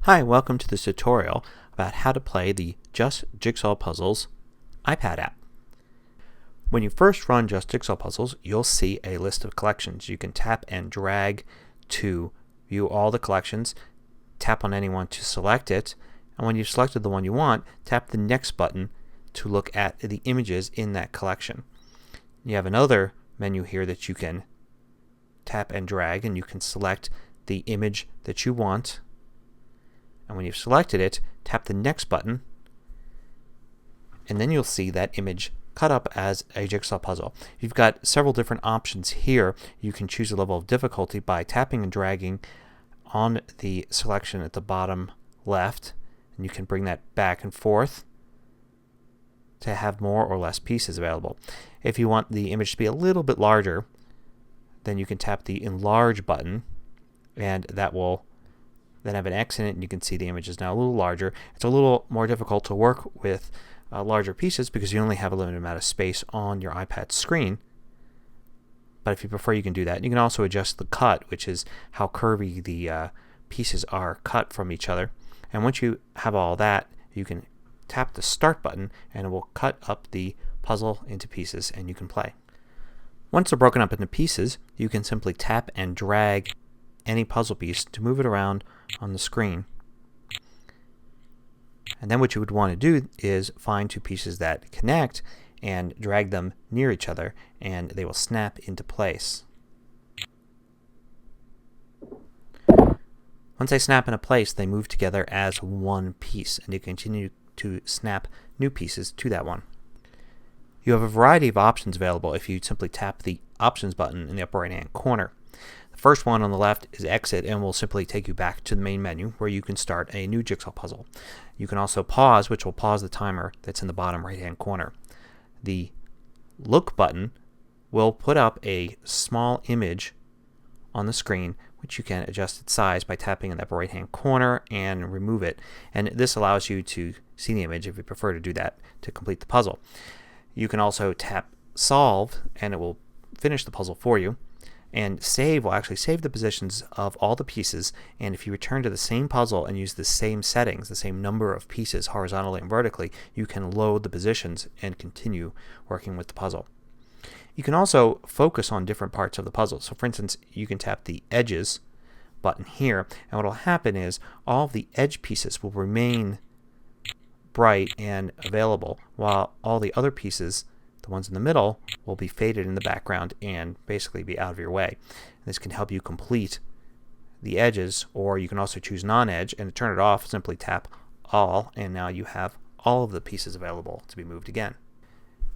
Hi, welcome to this tutorial about how to play the Just Jigsaw Puzzles iPad app. When you first run Just Jigsaw Puzzles, you'll see a list of collections. You can tap and drag to view all the collections, tap on any one to select it, and when you've selected the one you want, tap the next button to look at the images in that collection. You have another menu here that you can tap and drag, and you can select the image that you want. And when you've selected it, tap the next button, and then you'll see that image cut up as a jigsaw puzzle. You've got several different options here. You can choose a level of difficulty by tapping and dragging on the selection at the bottom left, and you can bring that back and forth to have more or less pieces available. If you want the image to be a little bit larger, then you can tap the enlarge button, and that will then have an X in it, and you can see the image is now a little larger. It's a little more difficult to work with larger pieces because you only have a limited amount of space on your iPad screen. But if you prefer, you can do that. You can also adjust the cut, which is how curvy the pieces are cut from each other. And once you have all that, you can tap the start button and it will cut up the puzzle into pieces and you can play. Once they're broken up into pieces, you can simply tap and drag any puzzle piece to move it around on the screen. And then what you would want to do is find two pieces that connect and drag them near each other, and they will snap into place. Once they snap into place, they move together as one piece, and you continue to snap new pieces to that one. You have a variety of options available if you simply tap the options button in the upper right hand corner. The first one on the left is exit and will simply take you back to the main menu where you can start a new jigsaw puzzle. You can also pause, which will pause the timer that's in the bottom right hand corner. The look button will put up a small image on the screen, which you can adjust its size by tapping in the upper right hand corner and remove it. And this allows you to see the image if you prefer to do that to complete the puzzle. You can also tap solve and it will finish the puzzle for you. And save will actually save the positions of all the pieces, and if you return to the same puzzle and use the same settings, the same number of pieces horizontally and vertically, you can load the positions and continue working with the puzzle. You can also focus on different parts of the puzzle. So for instance, you can tap the edges button here, and what will happen is all of the edge pieces will remain bright and available, while all the other pieces, the ones in the middle, will be faded in the background and basically be out of your way. This can help you complete the edges, or you can also choose non-edge, and to turn it off, simply tap all, and now you have all of the pieces available to be moved again.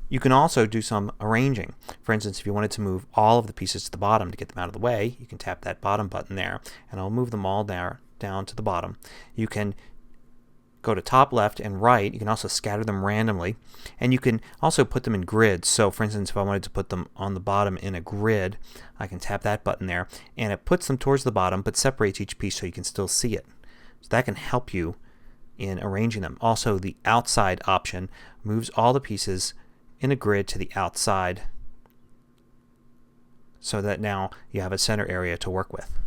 You can also do some arranging. For instance, if you wanted to move all of the pieces to the bottom to get them out of the way, you can tap that bottom button there, and I'll move them all down to the bottom. You can go to top, left, and right. You can also scatter them randomly, and you can also put them in grids. So for instance, if I wanted to put them on the bottom in a grid, I can tap that button there, and it puts them towards the bottom but separates each piece so you can still see it. So that can help you in arranging them. Also, the outside option moves all the pieces in a grid to the outside so that now you have a center area to work with.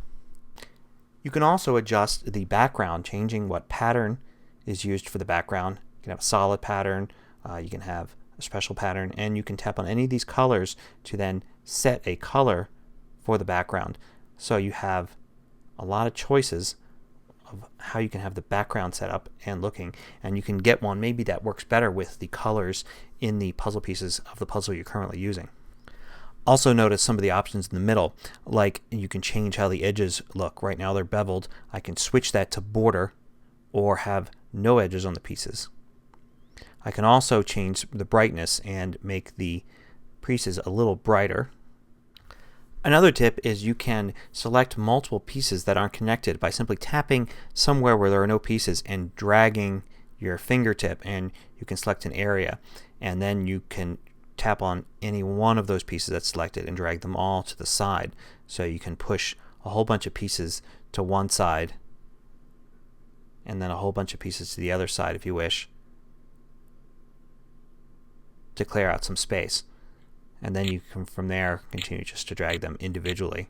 You can also adjust the background, changing what pattern is used for the background. You can have a solid pattern, you can have a special pattern, and you can tap on any of these colors to then set a color for the background. So you have a lot of choices of how you can have the background set up and looking, and you can get one maybe that works better with the colors in the puzzle pieces of the puzzle you're currently using. Also notice some of the options in the middle, like you can change how the edges look. Right now they're beveled. I can switch that to border or have no edges on the pieces. I can also change the brightness and make the pieces a little brighter. Another tip is you can select multiple pieces that aren't connected by simply tapping somewhere where there are no pieces and dragging your fingertip, and you can select an area, and then you can tap on any one of those pieces that's selected and drag them all to the side. So you can push a whole bunch of pieces to one side and then a whole bunch of pieces to the other side if you wish, to clear out some space. And then you can from there continue just to drag them individually.